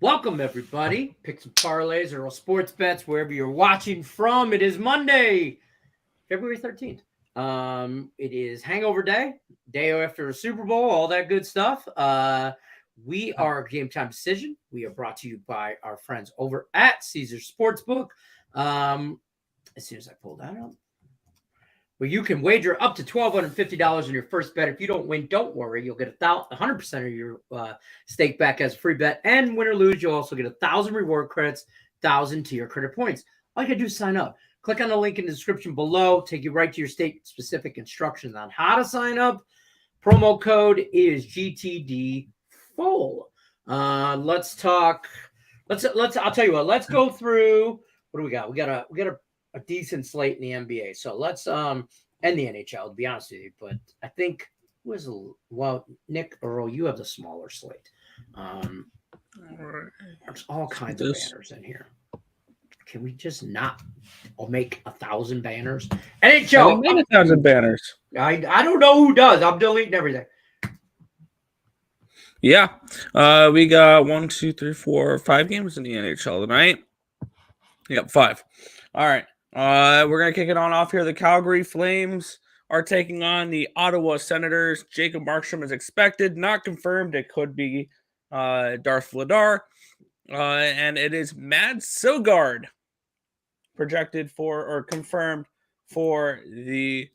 Welcome, everybody. Pick some parlays or sports bets wherever you're watching from. It is Monday, February 13th. It is Hangover Day, day after the Super Bowl, all that good stuff. We are Game Time Decision. We are brought to you by our friends over at Caesar Sportsbook. As soon as I pull that up, where you can wager up to $1,250 on your first bet. If you don't win, don't worry. You'll get 100% of your stake back as a free bet. And win or lose, you'll also get 1,000 reward credits, 1,000 to your credit points. All you got to do is sign up. Click on the link in the description below. Take you right to your state-specific instructions on how to sign up. Promo code is GTD4. Let's talk. I'll tell you what. Let's go through. What do we got? We got a decent slate in the NBA. So let's and the NHL, to be honest with you. But I think Nick Earl, you have the smaller slate. There's all kinds of banners in here. Can we just not make 1,000 banners? NHL, I made 1,000 banners. I don't know who does. I'm deleting everything. Yeah, we got 1, 2, 3, 4, 5 games in the NHL tonight. Yep, 5. All right. We're going to kick it on off here. The Calgary Flames are taking on the Ottawa Senators. Jacob Markstrom is expected, not confirmed. It could be Darth Vladar. And it is Mads Søgaard projected for or confirmed for the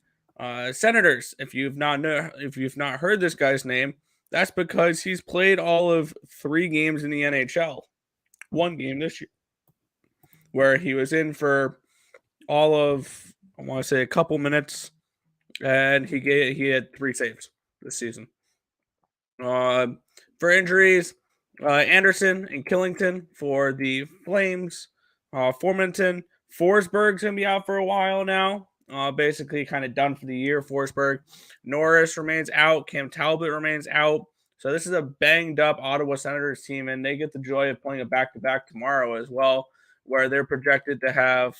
Senators. If you've not heard this guy's name, that's because he's played all of 3 games in the NHL. 1 game this year, where he was in for all of, I want to say, a couple minutes, and he had 3 saves this season. For injuries, Anderson and Killington for the Flames. Formanton, Forsberg's going to be out for a while now. Basically kind of done for the year, Forsberg. Norris remains out. Cam Talbot remains out. So this is a banged-up Ottawa Senators team, and they get the joy of playing a back-to-back tomorrow as well, where they're projected to have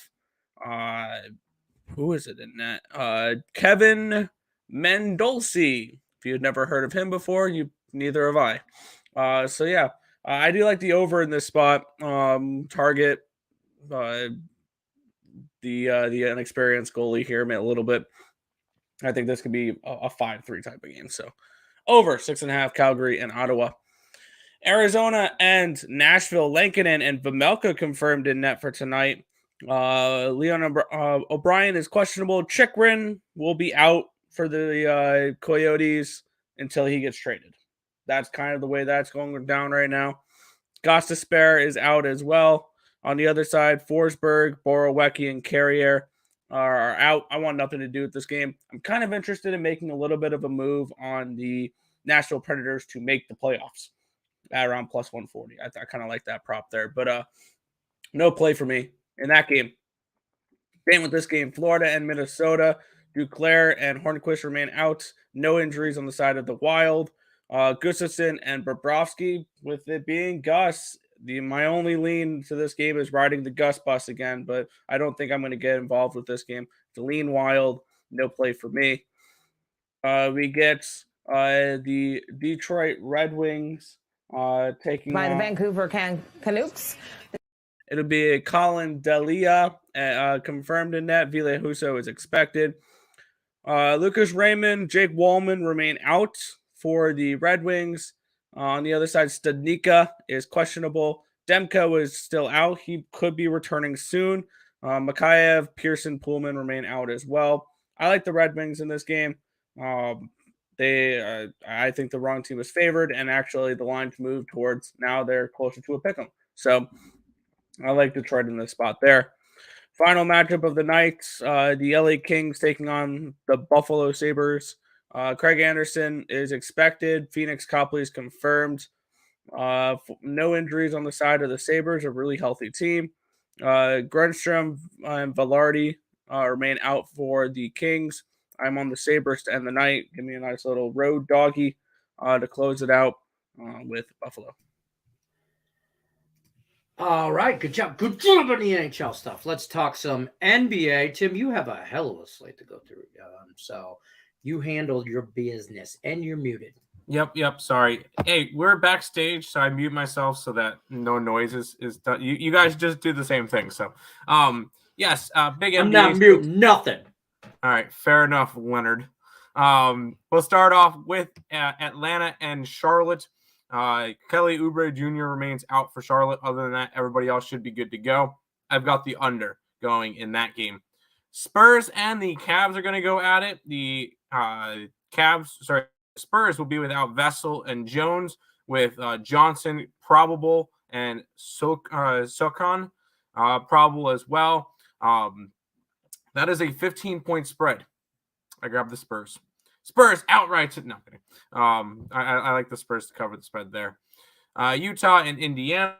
who is it in that? Kevin Mendolci. If you've never heard of him before, neither have I. So yeah, I do like the over in this spot. Target the inexperienced goalie here a little bit. I think this could be a 5-3 type of game. So over 6.5 Calgary and Ottawa. Arizona and Nashville. Lankinen and Vejmelka confirmed in net for tonight. Leon O'Brien is questionable. Chychrun will be out for the Coyotes until he gets traded. That's kind of the way that's going down right now. Gostisbehere is out as well. On the other side, Forsberg, Borowiecki, and Carrier are out. I want nothing to do with this game. I'm kind of interested in making a little bit of a move on the Nashville Predators to make the playoffs at around plus 140. I kind of like that prop there. But no play for me in that game. Same with this game. Florida and Minnesota. Duclair and Hornquist remain out. No injuries on the side of the Wild. Gustafsson and Bobrovsky. With it being Gus, my only lean to this game is riding the Gus bus again, but I don't think I'm going to get involved with this game. It's a lean Wild. No play for me. We get the Detroit Red Wings taking by the Vancouver Canucks. It'll be Colin Delia confirmed in net. Ville Husso is expected. Lucas Raymond, Jake Wallman remain out for the Red Wings. On the other side, Studnicka is questionable. Demko is still out. He could be returning soon. Mikheyev, Pearson, Pullman remain out as well. I like the Red Wings in this game. I think the wrong team is favored, and actually the line's moved towards now they're closer to a pick'em. So I like Detroit in this spot there. Final matchup of the night, the LA Kings taking on the Buffalo Sabres. Craig Anderson is expected. Phoenix Copley is confirmed. No injuries on the side of the Sabres, a really healthy team. Grunstrom and Velarde remain out for the Kings. I'm on the Sabres to end the night. Give me a nice little road doggy to close it out with Buffalo. All right, good job. Good job on the NHL stuff. Let's talk some NBA. Tim, you have a hell of a slate to go through. So you handled your business, and you're muted. Yep. Sorry. Hey, we're backstage, so I mute myself so that no noise is done. You guys just do the same thing. So, yes, big I'm NBA. not muting nothing. All right, fair enough, Leonard. We'll start off with Atlanta and Charlotte. Kelly Oubre Jr. remains out for Charlotte. Other than that, everybody else should be good to go. I've got the under going in that game. Spurs and the Cavs are going to go at it. The Spurs will be without Vessel and Jones, with Johnson probable and Sokon probable as well. That is a 15-point spread. I grabbed the Spurs. Spurs outright. No, kidding. I like the Spurs to cover the spread there. Utah and Indiana.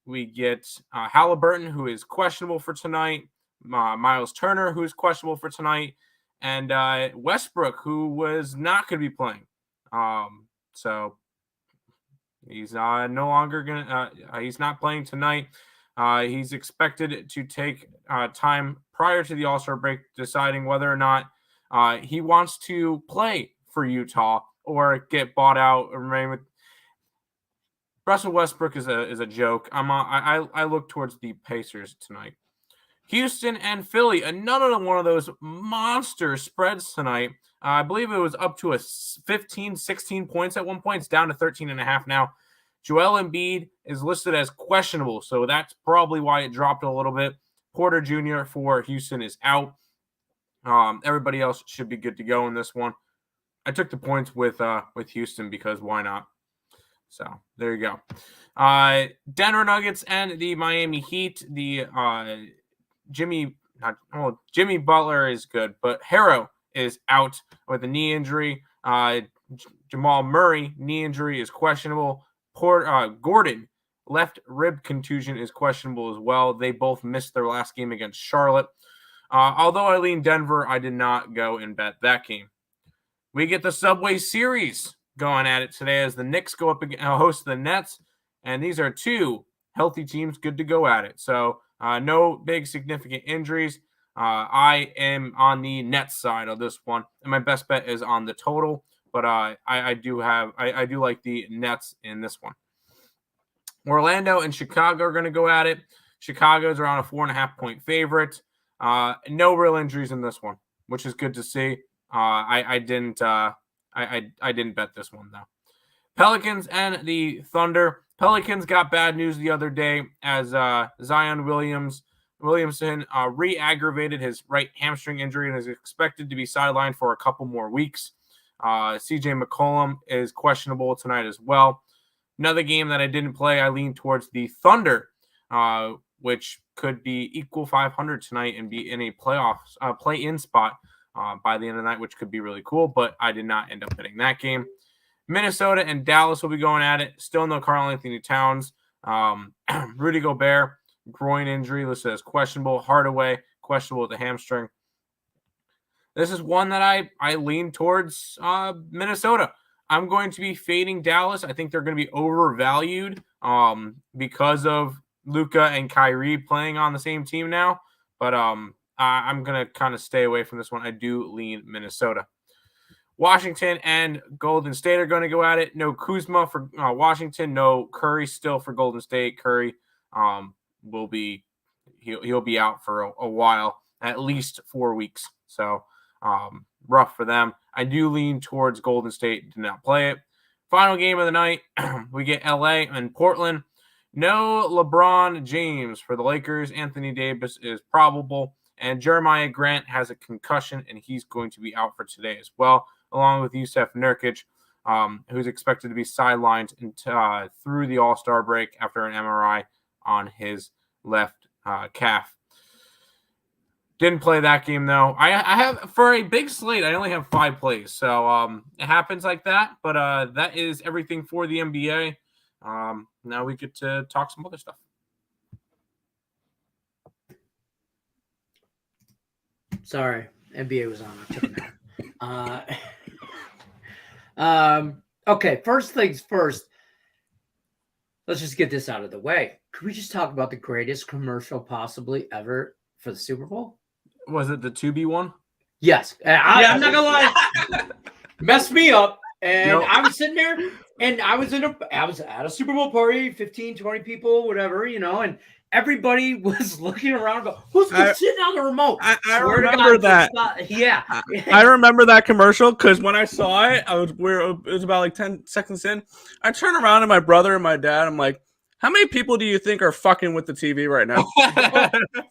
We get Halliburton, who is questionable for tonight. Miles Turner, who is questionable for tonight. And Westbrook, who was not going to be playing. So he's no longer going to he's not playing tonight. He's expected to take time prior to the All-Star break, deciding whether or not he wants to play for Utah or get bought out or remain with. Russell Westbrook is a joke. I look towards the Pacers tonight. Houston and Philly, another one of those monster spreads tonight. I believe it was up to 15, 16 points at one point. It's down to 13.5 now. Joel Embiid is listed as questionable, so that's probably why it dropped a little bit. Porter Jr. for Houston is out. Everybody else should be good to go in this one. I took the points with Houston because why not? So there you go. Denver Nuggets and the Miami Heat. The Jimmy Butler is good, but Harrow is out with a knee injury. Jamal Murray, knee injury is questionable. Gordon, left rib contusion is questionable as well. They both missed their last game against Charlotte. Although I lean Denver, I did not go and bet that game. We get the Subway Series going at it today as the Knicks go up and host the Nets, and these are two healthy teams good to go at it. So no big significant injuries. I am on the Nets side of this one, and my best bet is on the total. But I do like the Nets in this one. Orlando and Chicago are going to go at it. Chicago's around a 4.5-point favorite. No real injuries in this one, which is good to see. I didn't bet this one though. Pelicans and the Thunder. Pelicans got bad news the other day as Zion Williamson re-aggravated his right hamstring injury and is expected to be sidelined for a couple more weeks. CJ McCollum is questionable tonight as well. Another game that I didn't play, I lean towards the Thunder, which could be equal 500 tonight and be in a play-in spot by the end of the night, which could be really cool, but I did not end up hitting that game. Minnesota and Dallas will be going at it. Still no Karl-Anthony Towns. Rudy Gobert, groin injury listed as questionable. Hardaway, questionable with the hamstring. This is one that I lean towards Minnesota. I'm going to be fading Dallas. I think they're going to be overvalued because of Luka and Kyrie playing on the same team now. But I'm going to kind of stay away from this one. I do lean Minnesota. Washington and Golden State are going to go at it. No Kuzma for Washington. No Curry still for Golden State. Curry will be he'll be out for a while, at least 4 weeks. So rough for them. I do lean towards Golden State. Do not play it. Final game of the night, we get LA and Portland. No LeBron James for the Lakers. Anthony Davis is probable. And Jeremiah Grant has a concussion, and he's going to be out for today as well, along with Yusuf Nurkic, who's expected to be sidelined through the All-Star break after an MRI on his left calf. Didn't play that game, though. I have, for a big slate, I only have 5 plays. So it happens like that. But that is everything for the NBA. Now we get to talk some other stuff. Sorry, NBA was on. I took a nap. Okay, first things first. Let's just get this out of the way. Could we just talk about the greatest commercial possibly ever for the Super Bowl? Was it the 2B one? Yes. I'm not going to lie. Messed me up. And No. I was sitting there, and I was at a Super Bowl party, 15, 20 people, whatever, and everybody was looking around, go, who's sitting on the remote? I Swear to remember God, that. Yeah. I remember that commercial because when I saw it, it was about like 10 seconds in. I turned around to my brother and my dad. I'm like, how many people do you think are fucking with the TV right now?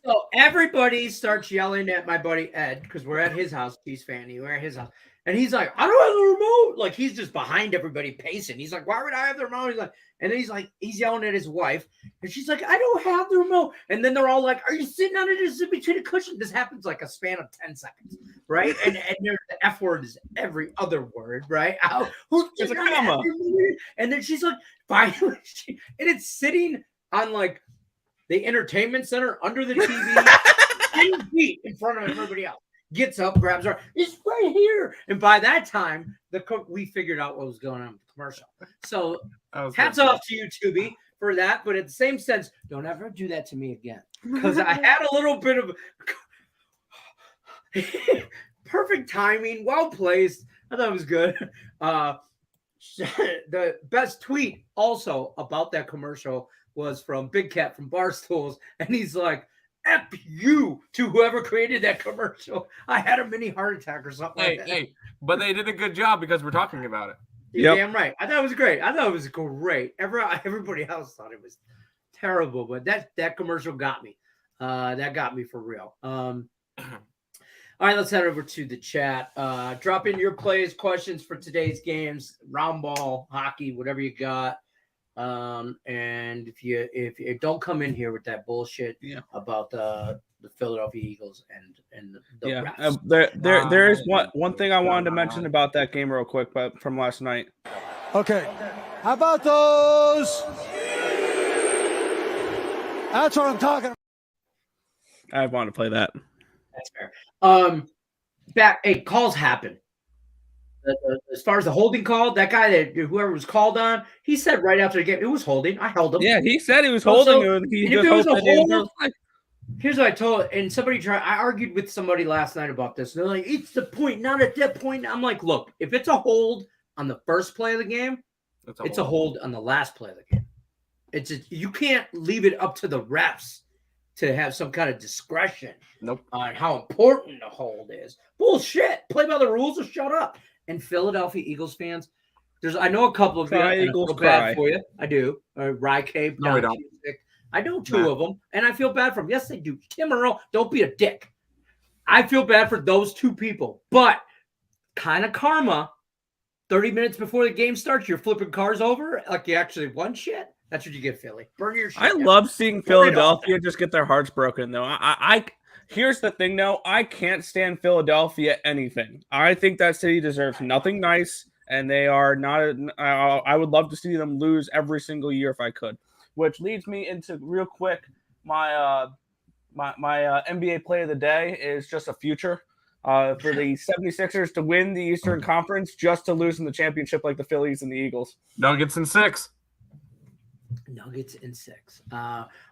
So everybody starts yelling at my buddy Ed because we're at his house. He's fanny. We're at his house. And he's like, I don't have the remote. Like, he's just behind everybody pacing. He's like, why would I have the remote? He's like, and then he's yelling at his wife. And she's like, I don't have the remote. And then they're all like, are you sitting on it? Is it between a cushion? This happens like a span of 10 seconds, right? And the F word is every other word, right? It's a comma. And then she's like, finally, and it's sitting on like the entertainment center under the TV, 10 feet in front of everybody else. Gets up, grabs her. It's right here. And by that time, we figured out what was going on with the commercial. So hats off to you, Tubi, for that. But at the same sense, don't ever do that to me again. Because I had a little bit of perfect timing, well placed. I thought it was good. The best tweet also about that commercial was from Big Cat from Barstools. And he's like, F you to whoever created that commercial. I had a mini heart attack or something like that. Hey, but they did a good job because we're talking about it. You're damn right. I thought it was great. Everybody else thought it was terrible, but that commercial got me. That got me for real. All right, let's head over to the chat. Drop in your plays, questions for today's games, round ball, hockey, whatever you got. And if you don't come in here with that bullshit about the Philadelphia Eagles and the refs. There is one thing I wanted to mention about that game real quick, but from last night. Okay, how about those? That's what I'm talking about. I want to play that. That's fair. Calls happen. As far as the holding call, that guy that whoever was called on, he said right after the game, it was holding. I held him. Yeah, he said he was holding. Here's what I told, and I argued with somebody last night about this. They're like, it's the point, not at that point. I'm like, look, if it's a hold on the first play of the game, it's a hold on the last play of the game. You can't leave it up to the refs to have some kind of discretion on how important the hold is. Bullshit. Play by the rules or shut up. And Philadelphia Eagles fans, I know a couple of you. I feel bad for you. I do. Rye Cape. No, we don't. I know two of them, and I feel bad for them. Yes, they do. Tim Earl, don't be a dick. I feel bad for those two people. But kind of karma, 30 minutes before the game starts, you're flipping cars over like you actually won shit. That's what you get, Philly. Burn your shit. I love seeing Philadelphia just get their hearts broken, though. Here's the thing, though. I can't stand Philadelphia anything. I think that city deserves nothing nice, and they are not. I would love to see them lose every single year if I could. Which leads me into real quick. My NBA play of the day is just a future for the 76ers to win the Eastern Conference, just to lose in the championship like the Phillies and the Eagles. Nuggets in 6. Nuggets in 6.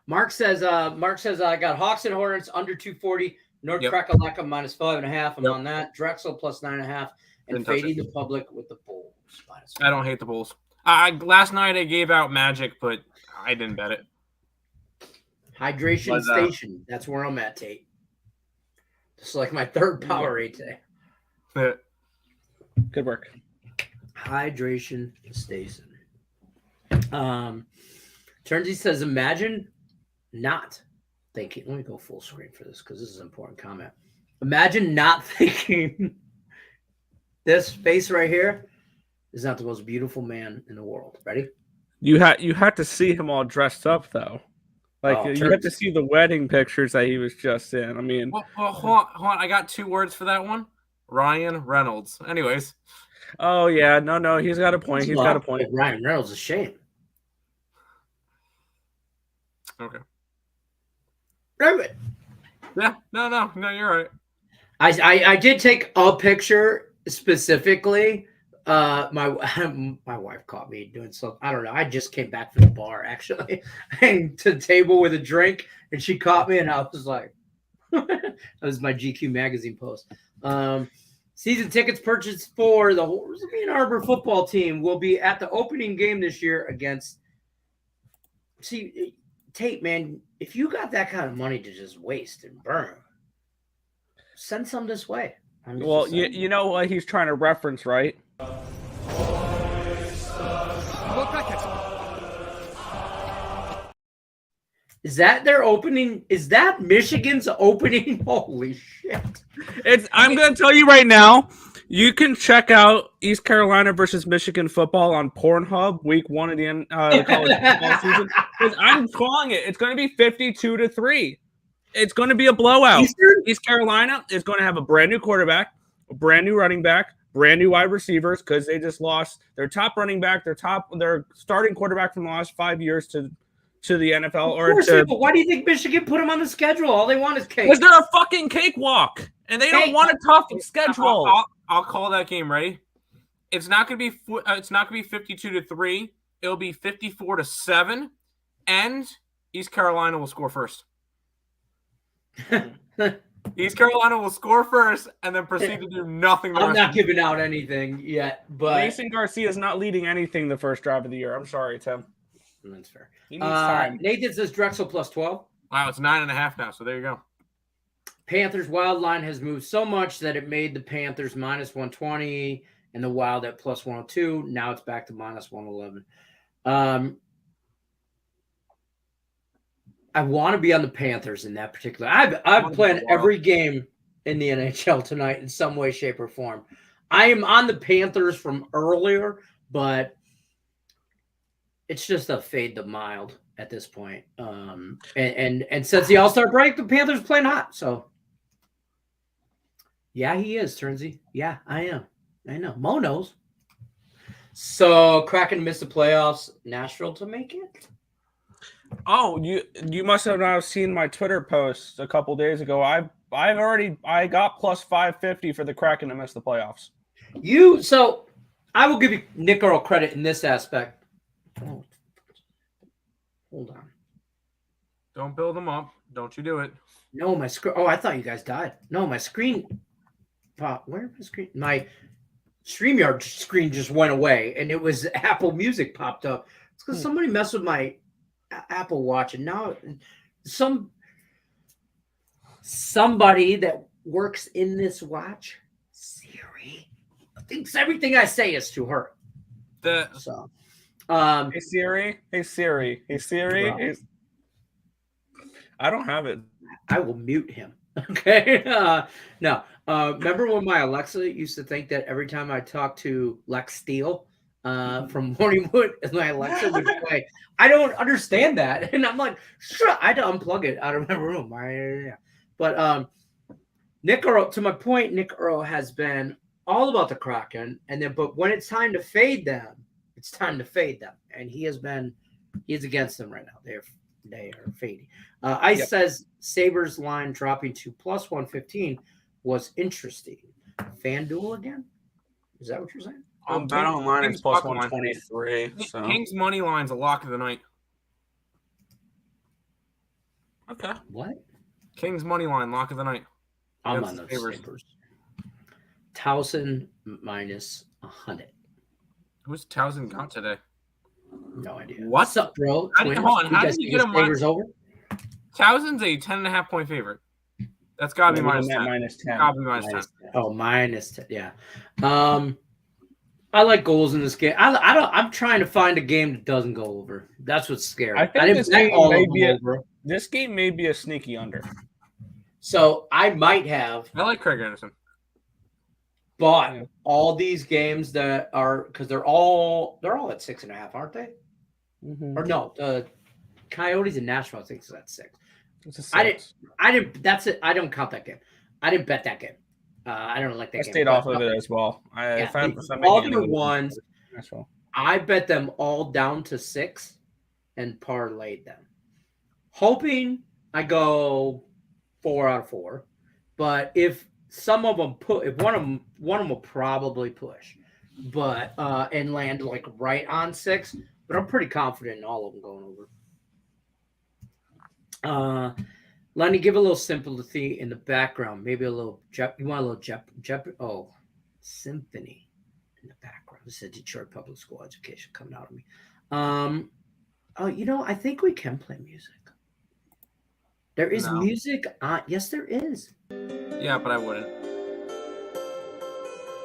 Mark says I got Hawks and Hornets under 240. North Crack-a-Lacka minus 5.5. I'm on that. Drexel plus 9.5. And fading the public with the Bulls. I don't hate the Bulls. Last night I gave out Magic, but I didn't bet it. Hydration station. That's where I'm at, Tate. Just like my third Powerade today. Good work. Hydration station. Turnsy says, imagine not thinking. Let me go full screen for this because this is an important comment. Imagine not thinking this face right here is not the most beautiful man in the world. Ready? You had to see him all dressed up though. You had to see the wedding pictures that he was just in. I mean, hold on. I got 2 words for that one. Ryan Reynolds. Anyways. Oh yeah, no, he's got a point. He's got a point. Ryan Reynolds is a shame. Okay. Right. Yeah. No, you're right. I did take a picture specifically. My wife caught me doing something. I don't know. I just came back from the bar actually, and to the table with a drink, and she caught me, and I was like, that was my GQ magazine post. Season tickets purchased for the Ann Arbor football team will be at the opening game this year against. See, Tate, man, if you got that kind of money to just waste and burn, send some this way. Well, you know what he's trying to reference, right? Is that their opening? Is that Michigan's opening? Holy shit. I'm going to tell you right now, you can check out East Carolina versus Michigan football on Pornhub week 1 of the college football season. I'm calling it. It's going to be 52-3. It's going to be a blowout. East Carolina is going to have a brand new quarterback, a brand new running back, brand new wide receivers because they just lost their top running back, their starting quarterback from the last 5 years to the NFL. But why do you think Michigan put them on the schedule? All they want is cake. Because they're a fucking cakewalk, and they don't want a tough schedule. I'll call that game. Ready? It's not going to be 52-3. It'll be 54-7, and East Carolina will score first. East Carolina will score first and then proceed to do nothing. I'm not giving out anything yet, but Mason Garcia is not leading anything the first drive of the year. I'm sorry, Tim. That's fair. He needs time. Nathan says Drexel plus 12. Wow, it's 9.5 now. So there you go. Panthers Wild line has moved so much that it made the Panthers minus 120 and the Wild at plus 102. Now it's back to minus 111. I want to be on the Panthers in that particular. I've planned every game in the NHL tonight in some way, shape, or form. I am on the Panthers from earlier, but it's just a fade to mild at this point. And since the All-Star break, the Panthers playing hot. So yeah, he is, Turnsy. Yeah, I am. I know. Mo knows. So Kraken missed the playoffs. Nashville to make it. Oh, you must have not seen my Twitter post a couple days ago. I got plus 550 for the Kraken to miss the playoffs. So I will give you Nick Earl credit in this aspect. Oh, hold on. Don't build them up. Don't you do it. No, my screen. Oh, I thought you guys died. No, my screen. Where my screen? My StreamYard screen just went away, and it was Apple Music popped up. It's because somebody messed with my Apple Watch, and now somebody that works in this watch, Siri, thinks everything I say is to her. Hey Siri. I don't have it. I will mute him. Okay. No. Remember when my Alexa used to think that every time I talked to Lex Steele from Morningwood, my Alexa would play. I don't understand that. And I'm like, sure, I had to unplug it out of my room. But Nick Earl, to my point, Nick Earl has been all about the Kraken. But when it's time to fade them, it's time to fade them. And he's against them right now. They are fading. Ice says Sabres line dropping to plus 115 was interesting. FanDuel again? Is that what you're saying? Bet online is plus 123. So. Kings money line's a lock of the night. Okay. What? Kings money line, lock of the night. I'm on those Sabres. Towson minus 100. Who's Towson got today? No idea. What's up, bro? How did you get him over? Towson's a 10.5 point favorite. That's got to be minus 10. Minus 10. Gotta be minus 10. Oh, minus 10. Yeah. I like goals in this game. I'm trying to find a game that doesn't go over. That's what's scary. I think this game may be a sneaky under. So I might have. I like Craig Anderson. But all these games that are because they're all at 6.5, aren't they? Mm-hmm. Or no, the Coyotes in Nashville I think is at 6. It's a 6. I didn't. That's it. I don't count that game. I didn't bet that game. I don't like that game. I stayed off of it as well. All the ones. I bet them all down to 6 and parlayed them, hoping I go 4 out of 4. But if some of them if one of them will probably push, but and land like right on 6. But I'm pretty confident in all of them going over. Lenny, give a little sympathy in the background. Maybe a little you want a little Jep. Oh, symphony in the background. This is Detroit Public School education coming out of me. I think we can play music. There is No. music on. Yes, there is. Yeah, but I wouldn't.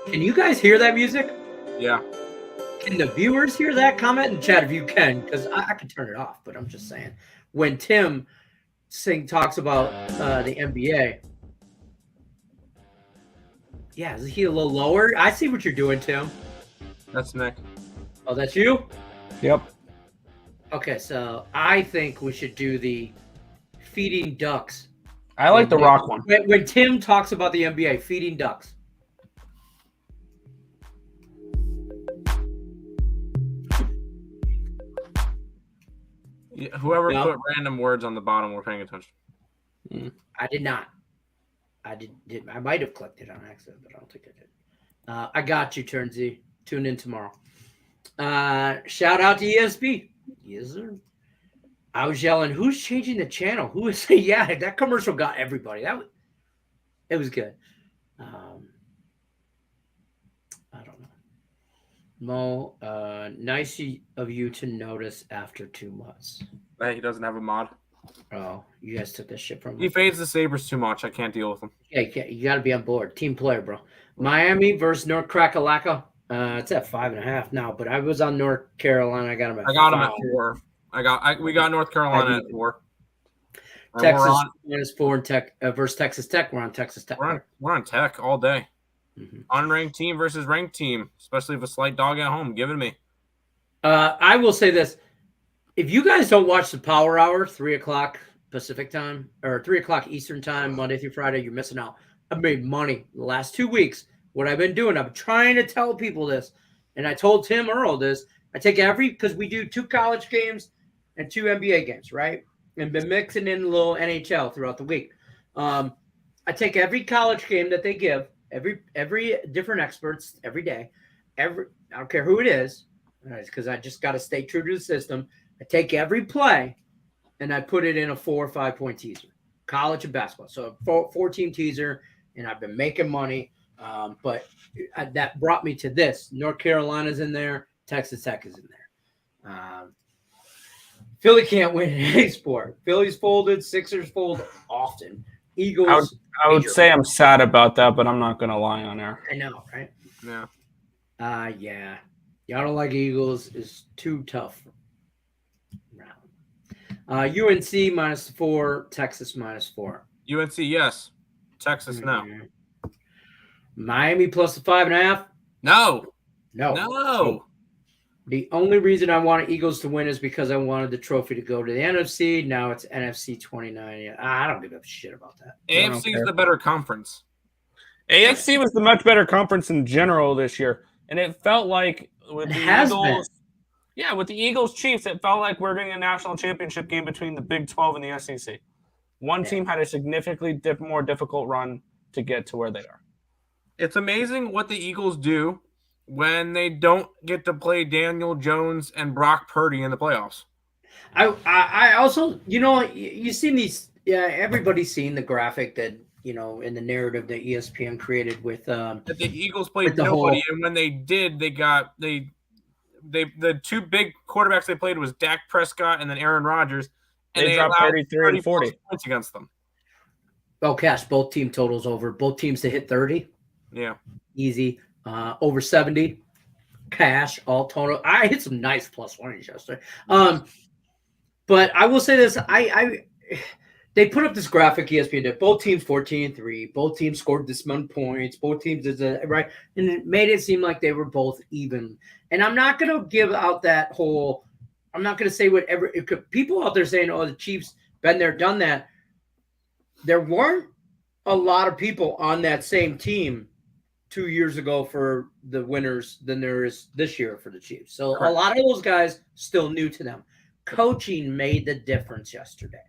Can you guys hear that music? Yeah. Can the viewers hear that? Comment in chat if you can, because I can turn it off. But I'm just saying, when Tim talks about the NBA, yeah, is he a little lower? I see what you're doing, Tim. That's Nick. Oh, that's you? Yep. Okay, so I think we should do the feeding ducks. I like the rock one. When Tim talks about the NBA, feeding ducks. Yeah, whoever No. put random words on the bottom, we're paying attention. I did not. I might have clicked it on accident, but I don't think I did. I got you, Turnsy. Tune in tomorrow. Shout out to ESP. Yes, sir. I was yelling, "Who's changing the channel? Who is?" Yeah, that commercial got everybody. It was good. I don't know. Mo, nice of you to notice after 2 months. Hey, he doesn't have a mod. Oh, you guys took this shit from He him. fades the Sabres too much. I can't deal with him. Yeah, you got to be on board. Team player, bro. Miami versus North Crackalaca. It's at 5.5 now, but I was on North Carolina. I got him at I got him 5. at 4. We got North Carolina at 4. And Texas -4 in Tech versus Texas Tech. We're on Texas Tech. We're on Tech all day. Mhm. Unranked team versus ranked team, especially if a slight dog at home. Give it to me. I will say this: if you guys don't watch the Power Hour, 3:00 Pacific time or 3:00 Eastern time, Monday through Friday, you're missing out. I've made money the last 2 weeks. What I've been doing, I'm trying to tell people this, and I told Tim Earl this. I take because we do 2 college games and 2 NBA games, right? And been mixing in a little NHL throughout the week. I take every college game that they give, every different experts every day. I don't care who it is, because I just got to stay true to the system. I take every play and I put it in a 4 or 5 point teaser, college and basketball. So a 4-team teaser, and I've been making money. But that brought me to this. North Carolina's in there. Texas Tech is in there. Philly can't win in any sport. Philly's folded. Sixers fold often. Eagles. I would say I'm sad about that, but I'm not going to lie on air. I know, right? Yeah. Yeah. Y'all don't like Eagles is too tough. UNC -4. Texas -4. UNC, yes. Texas, no. Miami plus the 5.5. No. No. No. The only reason I wanted Eagles to win is because I wanted the trophy to go to the NFC. Now it's NFC 29. I don't give a shit about that. AFC is the better conference. AFC was the much better conference in general this year, and it felt like with the Eagles. Yeah, with the Eagles Chiefs, it felt like we're getting a national championship game between the Big 12 and the SEC. One team had a significantly more difficult run to get to where they are. It's amazing what the Eagles do when they don't get to play Daniel Jones and Brock Purdy in the playoffs. I also, you've seen these. Yeah, everybody's seen the graphic that in the narrative that ESPN created with that the Eagles played the nobody, and when they did, the 2 big quarterbacks they played was Dak Prescott and then Aaron Rodgers, and they dropped 33 and 40 points against them. Oh, cash! Both team totals over. Both teams to hit 30. Yeah, easy. Over 70. Cash all total. I hit some nice +1s yesterday. But I will say this: they put up this graphic ESPN did. Both teams 14-3. Both teams scored this amount of points. Both teams did that, right, and it made it seem like they were both even. And I'm not going to give out that whole. I'm not going to say whatever. People out there saying, "Oh, the Chiefs been there, done that." There weren't a lot of people on that same team 2 years ago for the winners than there is this year for the Chiefs. So a lot of those guys still new to them. Coaching made the difference yesterday.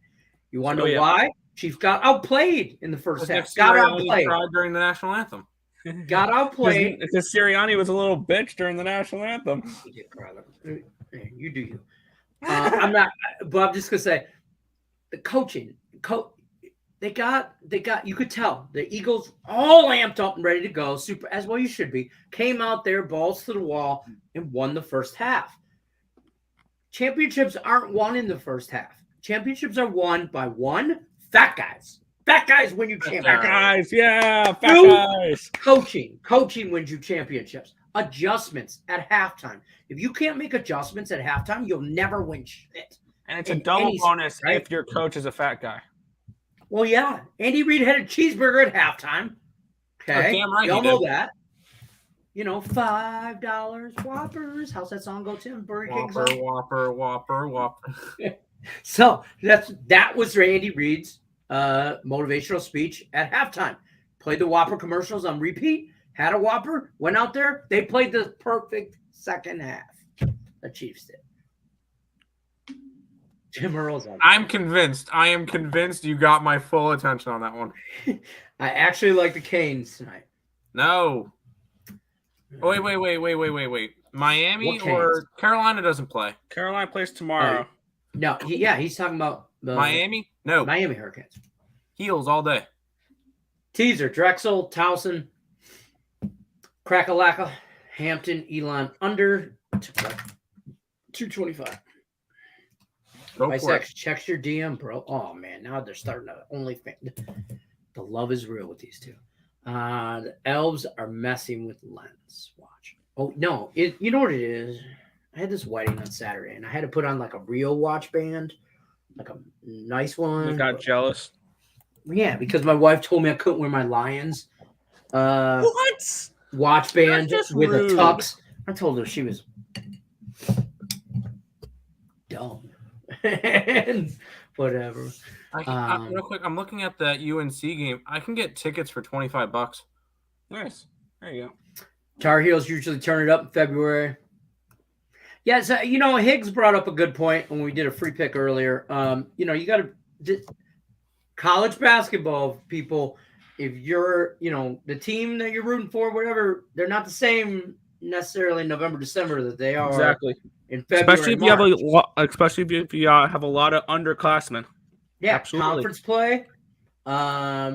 You want to know why? Chiefs got outplayed in the first half. Got outplayed during the national anthem. Got outplayed because Sirianni was a little bitch during the national anthem. You do you. I'm not, but I'm just gonna say the coaching. They got. You could tell the Eagles all amped up and ready to go. Super as well. You should be. Came out there, balls to the wall, and won the first half. Championships aren't won in the first half. Championships are won by fat guys. Fat guys win you championships. Fat guys, yeah, fat Two, guys. Coaching wins you championships. Adjustments at halftime. If you can't make adjustments at halftime, you'll never win shit. And it's a double bonus right? if your coach is a fat guy. Well, yeah. Andy Reid had a cheeseburger at halftime. Okay. Damn right Y'all he know did. that. You know, $5 Whoppers. How's that song go, Tim? Burger King Whopper, song? Whopper. So that was Andy Reid's motivational speech at halftime. Played the Whopper commercials on repeat. Had a Whopper. Went out there. They played the perfect second half. The Chiefs did. Jim Earl's on. I am convinced you got my full attention on that one. I actually like the Canes tonight. No. Oh, wait. Miami What or Canes? Carolina doesn't play. Carolina plays tomorrow. No, he's talking about the Miami? No. Miami Hurricanes. Heels all day. Teaser: Drexel, Towson, Crackalacka, Hampton, Elon under 225. Go for it. Check your DM, bro. Oh man, now they're starting to OnlyFans. The love is real with these two. The elves are messing with Lens. Watch. Oh no, you know what it is? I had this wedding on Saturday, and I had to put on like a real watch band, like a nice one. You got jealous. Yeah, because my wife told me I couldn't wear my Lions What? watch band That's just with rude. a tux. I told her she was dumb. And whatever. Real quick, I'm looking at that UNC game. I can get tickets for $25. Nice. There you go. Tar Heels usually turn it up in February. Yeah, so Higgs brought up a good point when we did a free pick earlier. You got to college basketball people. If you're, the team that you're rooting for, whatever, they're not the same necessarily in November, December that they are Exactly. in February. Especially if you have a lot of underclassmen. Yeah, Absolutely. conference play,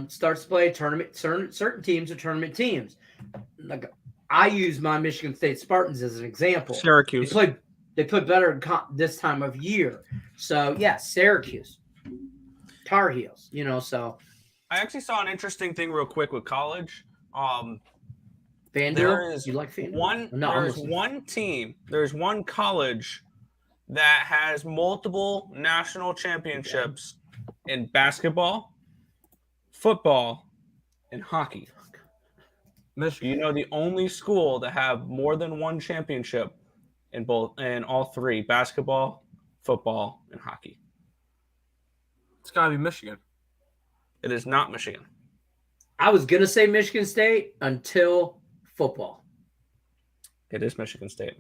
starts to play tournament. Certain teams are tournament teams. Like I use my Michigan State Spartans as an example. Syracuse. They play better this time of year. So yeah, Syracuse, Tar Heels. So I actually saw an interesting thing real quick with college. FanDuel. You like FanDuel? There's one college that has multiple national championships in basketball, football, and hockey. Michigan. The only school that have more than one championship in all three: basketball, football, and hockey. It's got to be Michigan. It is not Michigan. I was gonna say Michigan State until football. It is Michigan State.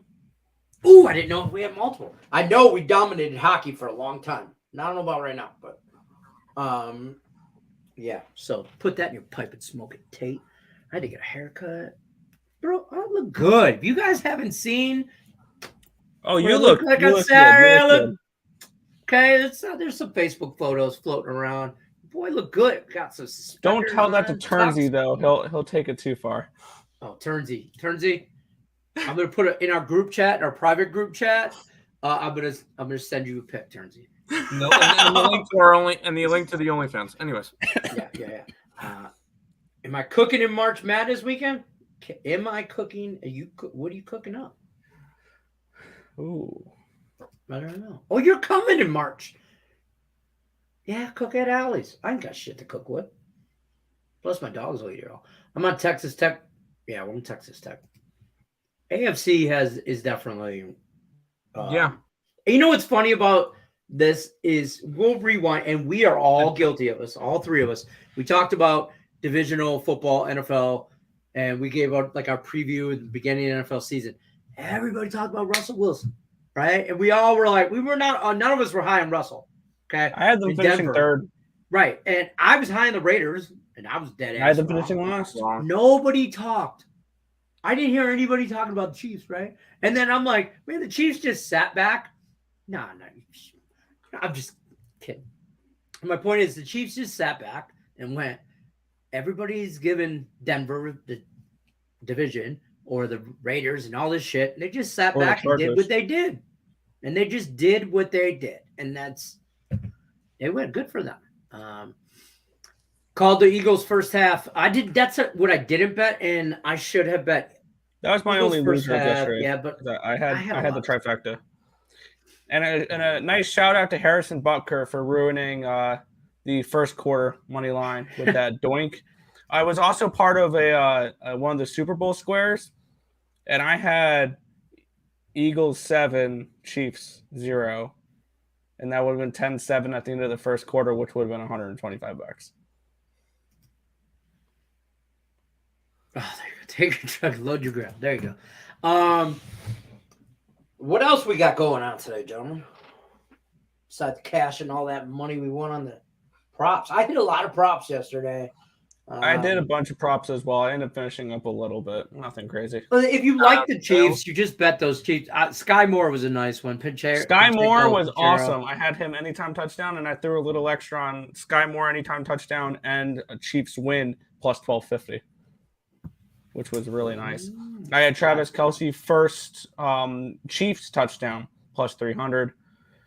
Ooh, I didn't know we had multiple. I know we dominated hockey for a long time. I don't know about right now, but yeah. So put that in your pipe and smoke it, Tate. I had to get a haircut, bro. I look good. If you guys haven't seen, Oh, you look like you on look Saturday. good. I look okay. There's some Facebook photos floating around. Boy, look good. Got some. Don't tell that to suspenders Turnsy on, though. He'll take it too far. Oh, Turnsy. I'm gonna put it in our group chat, our private group chat. I'm gonna send you a pic, Turnsy. No, and the link to the OnlyFans. Anyways. Yeah. Am I cooking in March Madness weekend? Am I cooking? What are you cooking up? Ooh. I don't know. Oh, you're coming in March. Yeah, cook at Alley's. I ain't got shit to cook with. Plus, my dogs will eat it all. I'm on Texas Tech. Yeah, I'm Texas Tech. AFC is definitely. Yeah. You know what's funny about this is we'll rewind, and we are all guilty of this. All three of us. We talked about divisional football, NFL, and we gave out like our preview at the beginning of the NFL season. Everybody talked about Russell Wilson, right? And we all were like, we were not. None of us were high on Russell. Okay, I had them finishing Denver. third. Right, and I was high on the Raiders, and I was dead ass. I had them wrong. finishing last. Nobody talked. I didn't hear anybody talking about the Chiefs, right? And then I'm like, man, the Chiefs just sat back. No, I'm just kidding. And my point is the Chiefs just sat back. and went, everybody's given Denver the division or the Raiders and all this shit. And they just sat Or the back and did Chargers. what they did. And they just did what they did. And they went good for them. Called the Eagles first half. That's what I didn't bet, and I should have bet. That was my Eagles only first loser half, yesterday. yeah, but I had the a lot. trifecta. And a nice shout out to Harrison Butker for ruining the first quarter money line with that doink. I was also part of one of the Super Bowl squares, and I had Eagles 7, Chiefs 0, and that would have been 10-7 at the end of the first quarter, which would have been $125. Oh, there you go. Take your truck, load your ground. There you go. What else we got going on today, gentlemen? Besides cash and all that money we won on the props. I hit a lot of props yesterday. I did a bunch of props as well. I ended up finishing up a little bit. Nothing crazy. If you like the Chiefs, you just bet those Chiefs. Sky Moore was a nice one. Sky Moore was awesome. I had him anytime touchdown, and I threw a little extra on Sky Moore anytime touchdown and a Chiefs win plus 1250, which was really nice. I had Travis Kelce first Chiefs touchdown plus 300.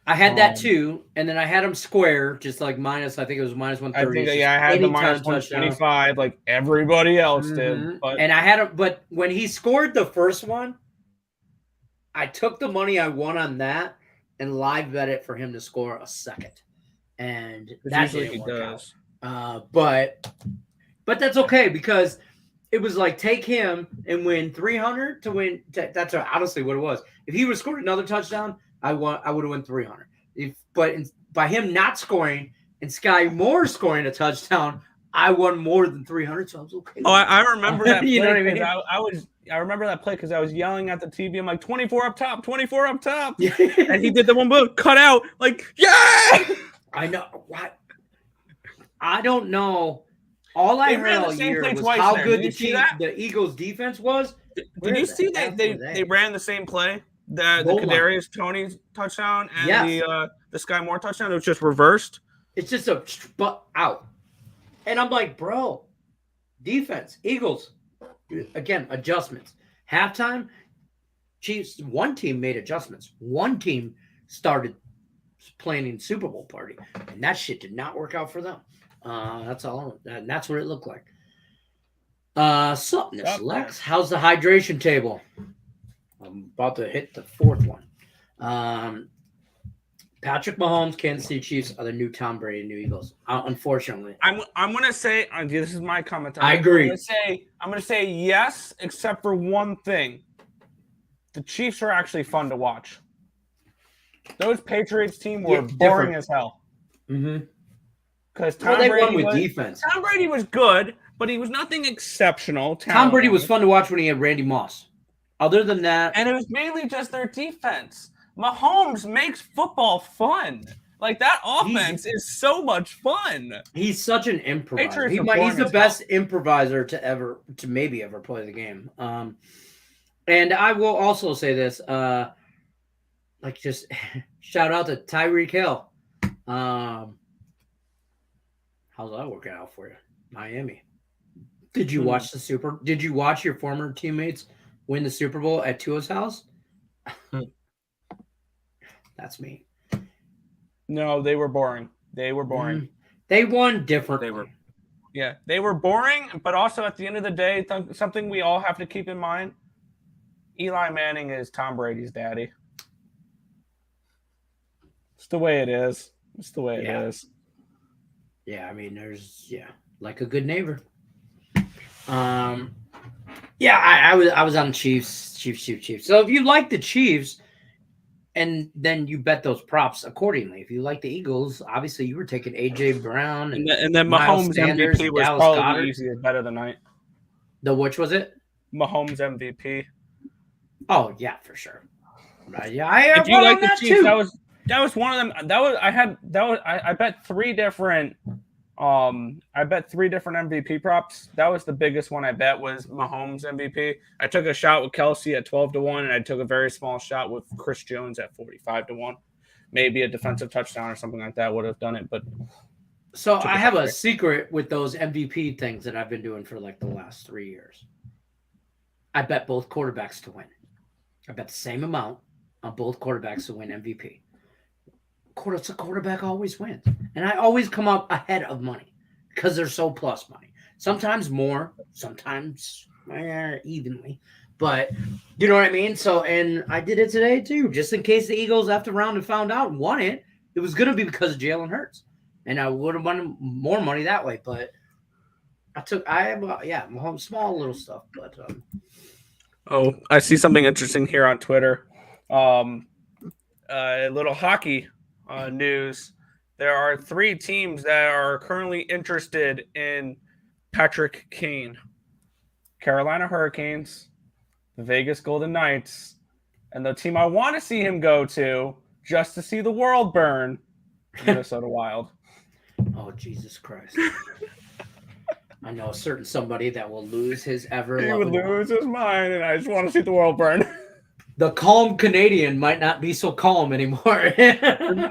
I had that too, and then I had him square, just like minus. I think it was minus 130. I had the minus 125, like everybody else did. But and I had him, but when he scored the first one, I took the money I won on that and live bet it for him to score a second, and that didn't work out. But that's okay because it was like take him and win 300 to win. That's honestly what it was. If he would have scored another touchdown, I would have won 300. By him not scoring and Sky Moore scoring a touchdown, I won more than 300. So I was okay. I remember that. You know what I mean? I remember that play because I was yelling at the TV. I'm like 24 up top, 24 up top, and he did the one move, cut out. Like I know what. I don't know. All I heard all year was how good the Eagles defense was. Did you see that they ran the same play? The Kadarius Toney touchdown and the Sky Moore touchdown. It was just reversed. It's just a out, and I'm like, bro, defense, Eagles, again adjustments. Halftime, Chiefs. One team made adjustments. One team started planning Super Bowl party, and that shit did not work out for them. That's all. That's what it looked like. Something, Lex. How's the hydration table? I'm about to hit the fourth one. Patrick Mahomes, Kansas City Chiefs are the new Tom Brady, new Eagles. Unfortunately, I'm gonna say this is my comment. I agree. I'm gonna say yes, except for one thing. The Chiefs are actually fun to watch. Those Patriots team were boring as hell. Mm-hmm. Because they won with defense. Tom Brady was good, but he was nothing exceptional. Tom Brady was fun to watch when he had Randy Moss. Other than that, and it was mainly just their defense. Mahomes makes football fun. Like that offense is so much fun. He's such an improviser. He's the best improviser to maybe ever play the game. And I will also say this, just shout out to Tyreek Hill. How's that working out for you, Miami? Did you watch Did you watch your former teammates win the Super Bowl at Tua's house? That's me. No, they were boring. They won differently. They were boring, but also at the end of the day, something we all have to keep in mind, Eli Manning is Tom Brady's daddy. It's the way it is. It is. Yeah, I mean, like a good neighbor. I was on Chiefs. So if you like the Chiefs, and then you bet those props accordingly. If you like the Eagles, obviously you were taking AJ Brown and then Mahomes MVP was probably the easiest bet of the night. Which was it? Mahomes MVP. Oh yeah, for sure. Right? Yeah, if you like the Chiefs, that was one of them. I bet three different. I bet three different MVP props. That was the biggest one I bet was Mahomes MVP. I took a shot with Kelce at 12-1, and I took a very small shot with Chris Jones at 45-1. Maybe a defensive touchdown or something like that would have done it, but So I have a secret with those MVP things that I've been doing for like the last 3 years. I bet both quarterbacks to win. I bet the same amount on both quarterbacks to win MVP. The quarterback always wins. And I always come up ahead of money because they're so plus money. Sometimes more, sometimes evenly. But you know what I mean? So, and I did it today too, just in case the Eagles after round and found out and won it. It was going to be because of Jalen Hurts. And I would have won more money that way. But I have small little stuff. But Oh, I see something interesting here on Twitter. A little hockey news. There are 3 teams that are currently interested in Patrick Kane. Carolina Hurricanes, the Vegas Golden Knights, and the team I want to see him go to just to see the world burn, Minnesota Wild. Oh, Jesus Christ. I know a certain somebody that will lose his ever. He would lose his mind, and I just want to see the world burn. The calm Canadian might not be so calm anymore.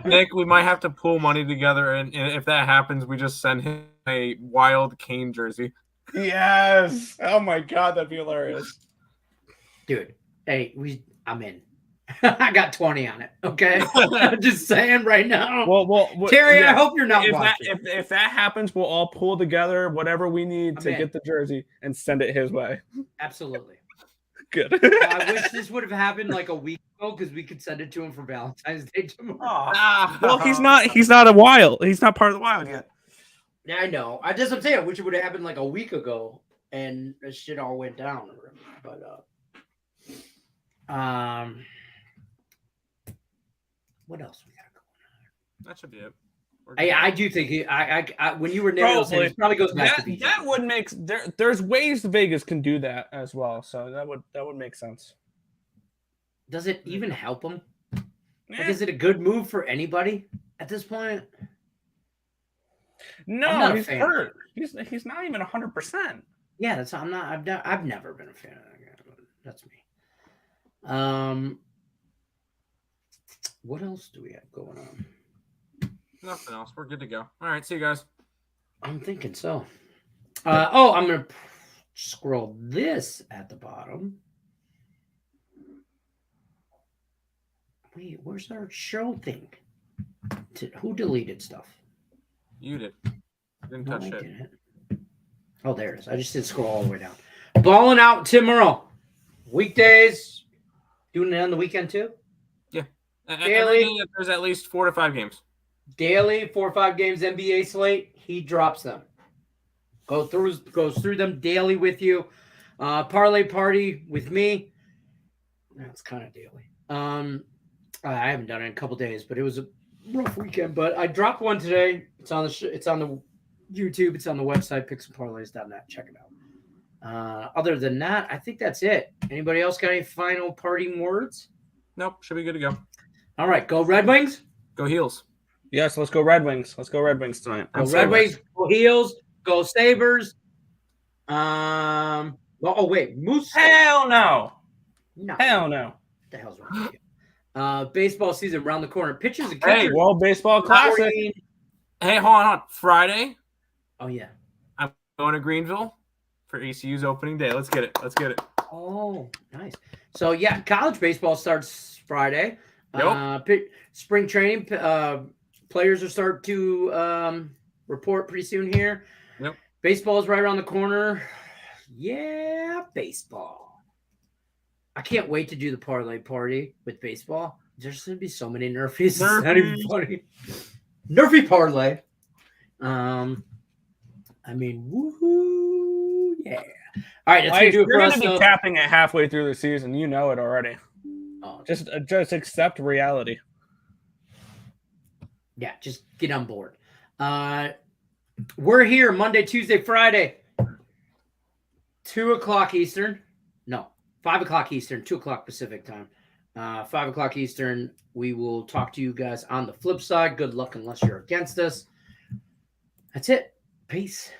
Nick, we might have to pull money together, and if that happens, we just send him a Wild Kane jersey. Yes. Oh my God, that'd be hilarious. Dude, hey, I'm in. I got 20 on it. Okay, I'm just saying right now. Well, Terry, yeah. I hope you're not watching. If that happens, we'll all pull together whatever we need to get the jersey and send it his way. Absolutely. Good. I wish this would have happened like a week ago because we could send it to him for Valentine's Day tomorrow. Well, he's not a Wild. He's not part of the Wild yet. Yeah, I know. I'm saying I wish it would have happened like a week ago and this shit all went down. But what else we got going on? That should be it. I do think I when you were narrating, it probably goes back to BJ. That would make there's ways Vegas can do that as well. So that would make sense. Does it even help him? Like, is it a good move for anybody at this point? No, he's hurt. He's not even 100%. Yeah, that's I've never been a fan of that guy. That's me. What else do we have going on? Nothing else. We're good to go. All right, see you guys. I'm thinking so. I'm gonna scroll this at the bottom. Wait, where's our show thing? Who deleted stuff? You did. Didn't touch it. Didn't. Oh, there it is. I just did scroll all the way down. Balling out Tim Earl. Weekdays. Doing it on the weekend too? Yeah. Daily. There's at least 4 to 5 games. Daily, 4 or 5 games NBA slate. He drops them. Goes through them daily with you. Parlay party with me. That's kind of daily. I haven't done it in a couple days, but it was a rough weekend. But I dropped one today. It's on the YouTube. It's on the website, picksandparlays.net. Check it out. Other than that, I think that's it. Anybody else got any final parting words? Nope. Should be good to go. All right. Go Red Wings. Go Heels. Yes, let's go Red Wings. Let's go Red Wings tonight. Go Red Wings. Go Heels. Go Sabres. Wait. Moose. Hell no. No. Hell no. What the hell's wrong with you? Baseball season around the corner. Pitchers and Hey, catchers. World Baseball Classic. Hey, hold on. Friday, Oh, yeah. I'm going to Greenville for ECU's opening day. Let's get it. Oh, nice. So, yeah, college baseball starts Friday. Yep. Spring training. Players will start to report pretty soon here. Yep. Baseball is right around the corner. Yeah, baseball. I can't wait to do the parlay party with baseball. There's going to be so many Nerfies. It's not even funny. Nerfy parlay. I mean, woohoo, yeah. All right, that's going to do it for us. You're going to be capping it halfway through the season. You know it already. Oh, Just accept reality. Yeah, just get on board. We're here Monday, Tuesday, Friday. 2 o'clock Eastern. No, 5 o'clock Eastern, 2 o'clock Pacific time. 5 o'clock Eastern. We will talk to you guys on the flip side. Good luck unless you're against us. That's it. Peace.